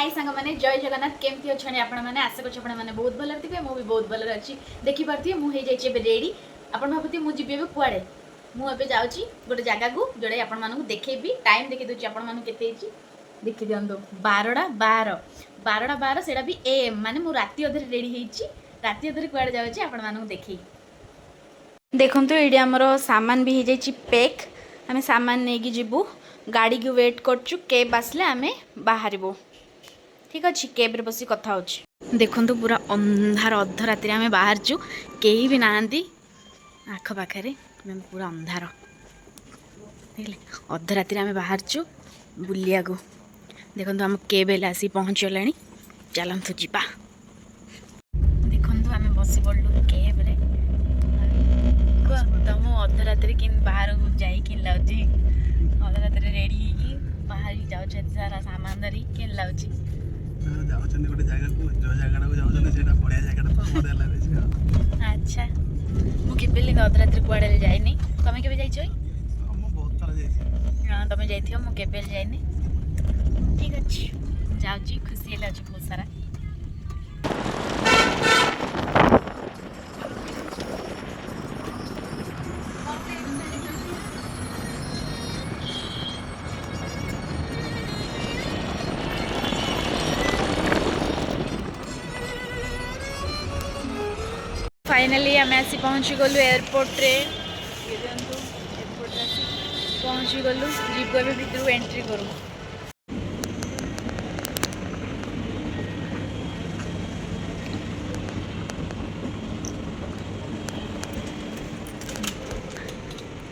हाय सांग मैंने जय जगन्नाथ केमती अच्छा आपण मैंने आशा कर बहुत भल थे मुझे बहुत भल अच्छी देखिपे मुझे रेडी आप भावती मुझे जी कुआड़े मुझे जाऊँगी गोटे जगह को जोड़े आपण देखेबी टाइम देखी दूसरी आपके देखी दिखाँ 12:12 से भी AM माने मु राति अधे रेडी होती राति अधे कुआड़े जाऊँगी आपण देखे देखो ये आमर सामान भी हो जाए पैक आम सामान नहीं जीवु गाड़ी की वेट करचु कैब आसले आम बाहर ठीक अच्छे कैब रे बस कथा हो देखु पूरा अंधार अध राति आम बाहरचु कहीं भी नहांती आखपाखे पूरा अंधार देख अध राति आम बाहरचु बुलिया को देखो आम कैब हेल्ले आसी पहुँचला चलतु जा देखु आम बस पड़लु कैब रे तुम अध राति कि बाहर को जा अध राति रेडी बाहर जाऊँ सारा सामान धरी के लगे अच्छा मुझे अध राति कड़े जाए तुम के हाँ तुम जा मुझे जाए ठीक अच्छे जाऊँगी खुशी अच्छी बहुत सारा फाइनली आम आसी पहुँची गलु एयरपोर्ट रे एयरपोर्ट पहुँची गलु जीव ए भितर एंट्री करूँ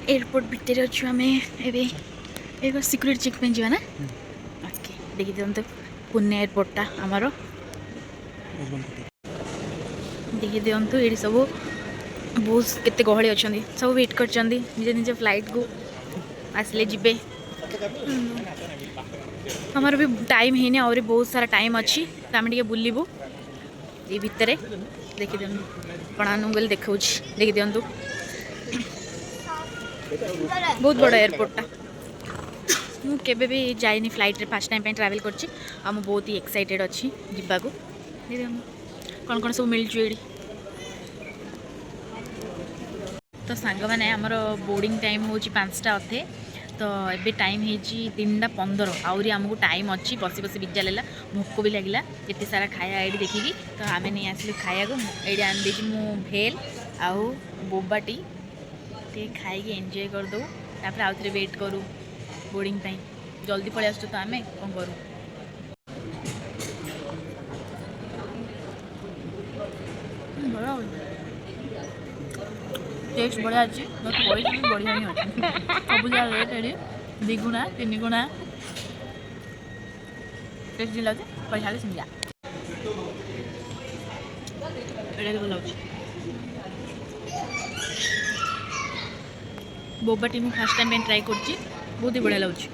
एयरपोर्ट भितर अच्छु आम ए सिक्योरिटी चेक पे जाना ओके देखी दिखाँ पुणे एयरपोर्टा आमर देखी दिंतु ये सब बहुत केते गहली अच्छा सब वेट कर निज निज फ्लाइट को आसले जी हमार भी टाइम है और बहुत सारा टाइम अच्छी तो आम टे बुलू ये भितर देखी दिखाँ प्रणाम बोल देखा देखी दिंतु बहुत बड़ा एयरपोर्टा मुझे भी जाइनी फ्लाइट रे फर्स्ट टाइम ट्रैवल करछि बहुत ही एक्साइटेड अच्छी जीवाकू कौन कौन सब मिलचु ये तो सांग मैंने आमर बोर्डिंग टाइम हूँ 5टा अधे तो ये टाइम हो 3:15 आहरी आमको टाइम अच्छी बसी बसी बिजा लगा भोक भी लगे ये सारा खाया ये देखिकी तो आम नहीं आसलु खाया को ये आन देती मु भेल आउ बोबाटी टे खाई एंजॉय करदे तापर आउ थे वेट करूँ बोर्डिंग टाइम जल्दी पलि आसु तो आम कौन करूँ टेस्ट बढ़िया अच्छी पैसा भी बढ़िया ही अच्छी सब जगह रेट ये 2 गुणा 3 गुणा टेस्ट लगे पैसा समझा भल लगे बोबाटी मुझे फर्स्ट टाइम ट्राई कर बहुत ही बढ़िया लगे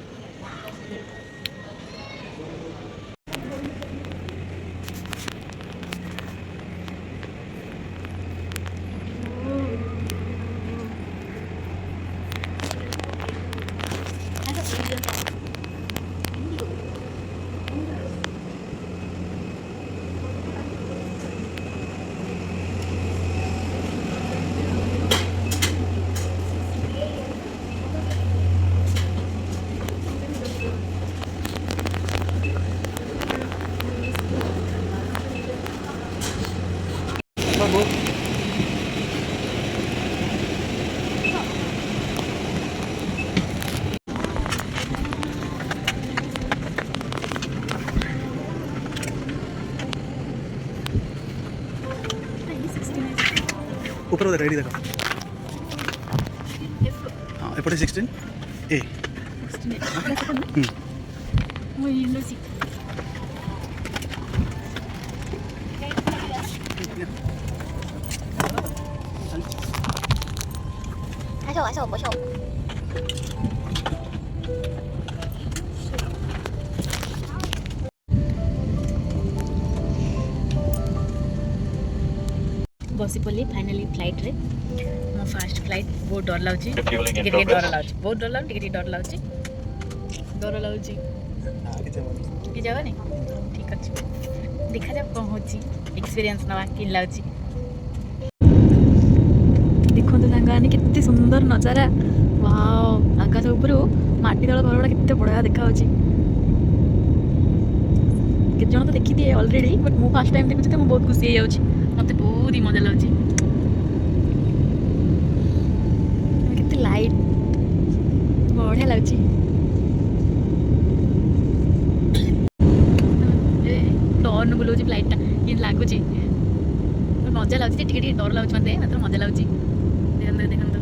ऊपर उधर रेडी देखो हाँ एपटे 16 ए बसी पड़ी फाइनाली फ्लाइट रे मो फास्ट फ्लाइट बहुत डर लगे बहुत डर लगे डर लगे ये जाओ नहीं ठीक अच्छे देखा जाओ कौन हो एक्सपीरियंस नवा कि लगे देखो सारे के सुंदर नजारा वाओ आकाश ऊपर माटी तल घर गुड़ा के बढ़िया देखा केत जन तो देखी दिए ऑलरेडी बट मु फर्स्ट टाइम देखुची तो बहुत खुशी हो जाऊँ मत बहुत ही मजा लगे केते लाइट बढ़िया लगे टर्न बुलाऊँ फ्लाइटा कि लगुच मजा लगे टे डर लगे मत मात्र मजा लगे देखते देखते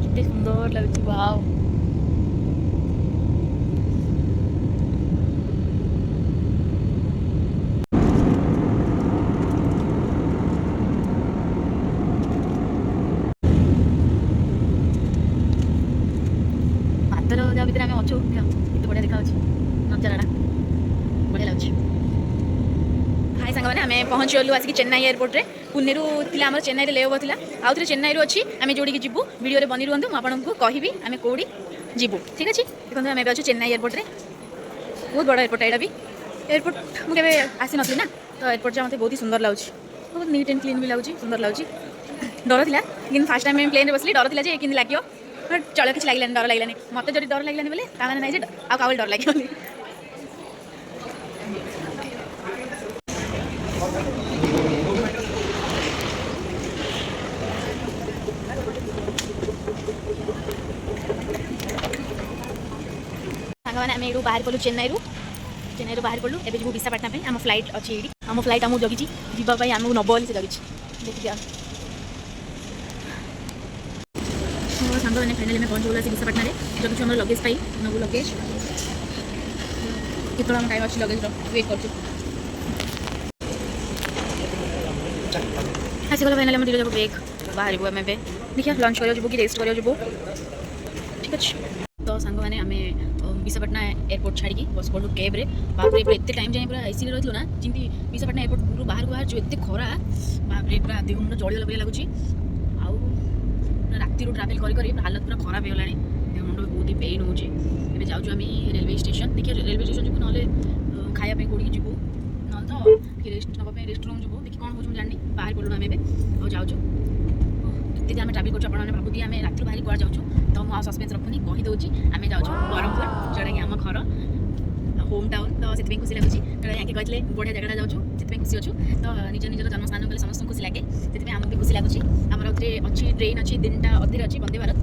कितने सुंदर लगे वाओ भातर जा भितर आम अच्छु केते बढ़िया देखा नजारा बढ़िया लगे हाय सांग मैंने आम पहुँची गलु आसिक चेन्नई एयरपोर्ट रे पुणे रु आम चेन्नई रे लेओवर थिला आउ थे चेन्नई रु अच्छी आम जोड़ी जीवु वीडियो बनी रुहतु मुझे कहबी आम कौड़ी जीवु ठीक अच्छे देखो आम अच्छे चेन्नई एयरपोर्ट रे बहुत बड़ा एयरपोर्ट यहाँ भी एयरपोर्ट मुझे आसी नी ना तो एयरपोर्ट जा मत बहुत ही सुंदर लगे बहुत नीट एंड क्लीन भी लगे सुंदर लगे डर था कि फास्ट टाइम प्लेन बसली डर था कि लगे बट चलो किसी लगे डर लगे मत जो डर लगे बोले ताने ना आउ डर लगे मैंने आम यू बाहर पलु चेन्नई रु बाहर पलु एवं जी विशाखापाटना आम फ्लाइट अच्छी ये आम फ्लाइट आमको जगी जीवाई आमको नब बोली से जगी देखिए सांग मैंने फाइनाली आम पहुँच गलु विशाखापाटना जगीचु आम लगेज पाई नबू लगेज कितना आम टाइम अच्छी लगेज वेट कर आसीगला फाइनाली आम दुटा ब्रेक बाहर आम देखिए लंच कर कि रेस्ट कर ठीक अच्छे तो सांग मैंने आम विशाखापाटना एयरपोर्ट छाड़ी बस पड़ू कैब रे बाप रे एत टाइम जाए पूरा एसी रही ना जमी विशाखापाटना एयरपोर्ट बाहर को बाहर जो एत खरा बाप रे पूरा देह मुंड जड़गला भाई लगुच राति ट्रावेल कर हालत पूरा खराब हो गलानी देह मुंड बहुत ही पेन हो जाऊँ आम रेलवे स्टेशन देखिए रेलवे स्टेशन जीव ना खायापी कौड़ी जीवु ना तो रेस्ट नापी रेस्ट रूम जीवु देखिए कौन हो जानी बाहर पड़ू आम जाऊँ केते आम ट्रावेल कर भावुदी आम राति बाहर कौन जाऊँ तो मुझे सस्पेंस रखुनी कहीदे आम जाऊँ ब्रह्मपुर जोटा कि आम घर होम टाउन तो से खुशी लगुच कहीं यहाँ कहते बढ़िया जगह जाऊँ से खुशी अच्छु तो निज निजर जन्मस्थान गले समस्त खुशी लगे से आमको भी खुशी लगुच आमर अच्छी ट्रेन अच्छी 3टा अधे अच्छी वंदे भारत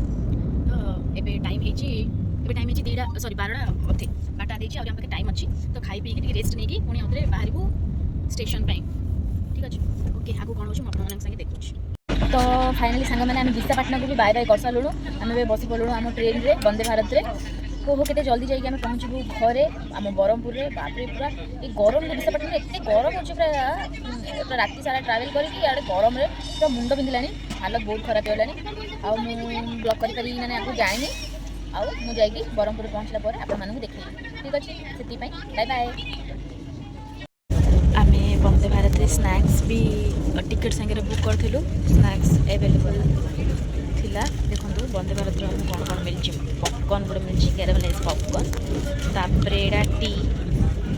तो ये टाइम हो टाइम हो 2टा सरी 12टा अधे 12टा अधे आम टाइम अच्छी तो खाई पी रेस्ट नहीं पुणी अधे बाहर को स्टेशन ठीक अच्छे ओके आगे कौन हो संगे देखुच तो फाइनाली सांग मैंने आम विशाखापाटना को भी बाय बाय कर सारूँ आम बसी पड़ू आम ट्रेन रे वंदे भारत रे हो के जल्दी जाइए आम पहुँचबू घरे आम ब्रह्मपुर में बापरे पूरा ये गरम विशाखापाटना एत गरम अच्छे पूरा राति सारा ट्रावेल करके गरम पूरा मुंड पिंधला हालत बहुत खराब होगा ब्लॉग कर आगे जाए मुझे ब्रह्मपुर पहुँचला आपण देखी ठीक अच्छे से बाय बाय आम वंदे भारत रे स्नैक्स भी टिकेट सांगे बुक करूँ स्नैक्स एवेलेबल थिला देखो वंदे भारत कौन कौन मिली पॉपकॉर्न गोटे मिली कैरामेलाइज पॉपकॉर्न तापर एटा टी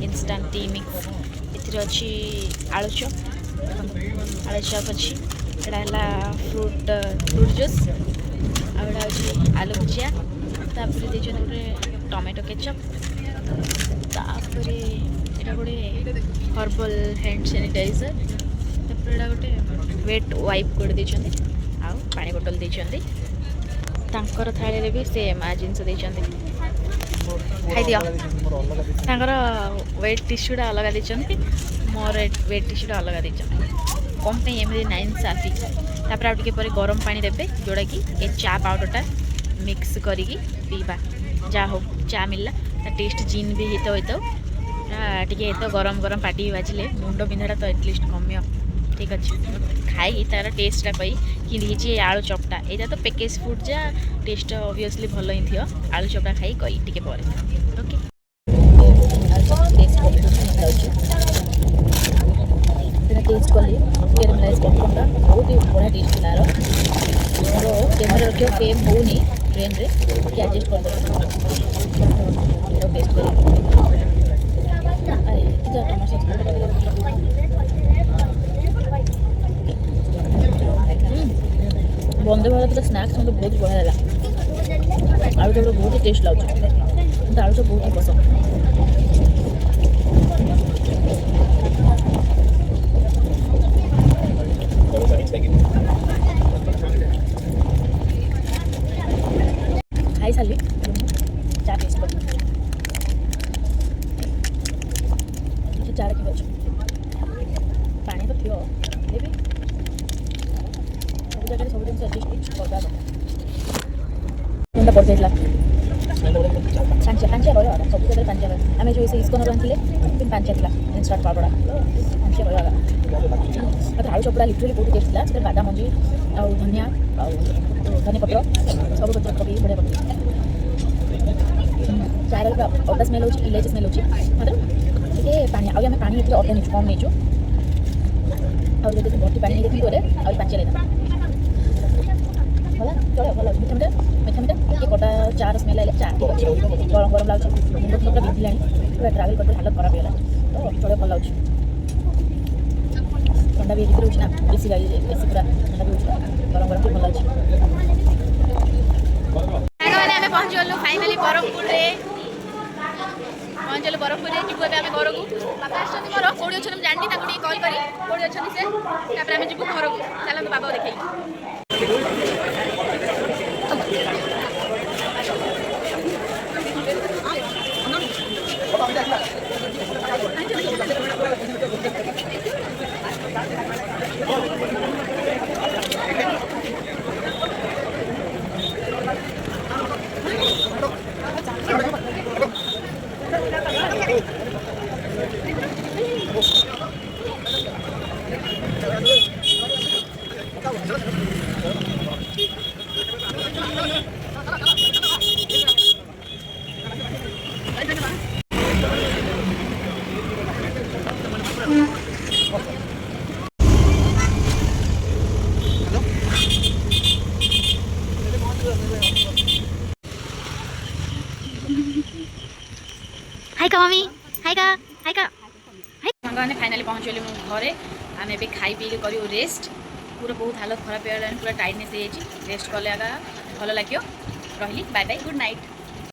इंस्टांट टी मिक्स एथि अच्छी आलू चॉप अच्छी एटा फ्रूट जूस आड़ा अच्छी आलू भुजिया तापर गोटे टमेटो केचप तापर एटा गोटे हर्बल हैंड सैनिटाइजर तापर एटा गोटे वेट वाइप गोटे देछन्ती आउ पानी बोतल देछन्ती तांकर थाली भी सेम आ जिनस देछन्ती खाई दियो तांकर वेट टिश्यूटा अलग देछन्ती मोर वेट टिश्यूटा अलग देछन्ती कम पे एमरे 9 तापर आ टिके परे गरम पानी देबे जोड़ा कि ए चा पाउडरटा मिक्स करिकी पीबा जा हो चा मिलला ता टेस्ट जिन भी हेतो हेतो टिके तो गरम गरम पाटी बाजिले मुंड बिंधाटा तो एटलिस्ट कमियो ठीक अच्छे खाई तार टेस्टा कही कि आलू चपटा यहाँ तो पैकेज फूड जा टेस्ट ऑब्वियसली भल ही थी आलू चपटा खाई कही टिके पर ओके टेस्ट कली कैरामेलाइज पॉपकॉर्न बहुत ही बढ़िया टेस्ट था मोर कैमेरा रखियो फेम होनी ट्रेन रे कि एडजस्ट कर दे टेस्ट कर अरे कि जा टमाटर सॉस बंदे भारत स्नैक्स मतलब बहुत बढ़िया है आलू चप बहुत ही टेस्ट लगे मत आलू चप बहुत ही पसंद खाई सारी चा टेस्ट कर चार कि पानी तो पियो सब जगह सब जिन एडजस्ट करवा मुंडा पड़ जाइला पांचा रहा सब जगह पांचा आम जो इस्कन रही फिर पांचा था इंस्टाट पाउडर पांचा रहा आलू चपड़ा लिटरेली बहुत टेस्ट था बादाम मंजी आ धनिया धनिया पत्र सब पत्र पकई बढ़िया पकई चार अदा स्मेल हो इलायची स्मेल हो मतलब टे पानी आम पानी ये अदा नहीं कम नहीं और भर्ती पानी नहीं देखिए और पांचा लेना भला चलो भल मीठा मीठा मीठा मीठा ये कटा चार स्मेल आए चा गरम गरम लगे मुंड तो पूरा बिंधिला पूरा ट्रावेल करते हालत खराब होगा तो चलो भल लगे ठंडा भी भर ना एसी गाड़ी एसी पूरा ठंडा भी गरम गरम भल लगे पहुँचल फाइनाली बरहमपुर पहुँचल बरहमपुर जीव आम घर को बाबा आम कौड़ी अच्छे जानी कल कर कौड़ी अच्छे से आम जीव घर को चलते बाबा देखे हाय का मम्मी हाय का सामने फाइनाली पहुँचली मु घरे आम ए खाई पी कर रेस्ट पूरा बहुत हालत खराब हो पूरा टाइटनेस हो रेस्ट कले भल लगे रही बाय बाय गुड नाइट।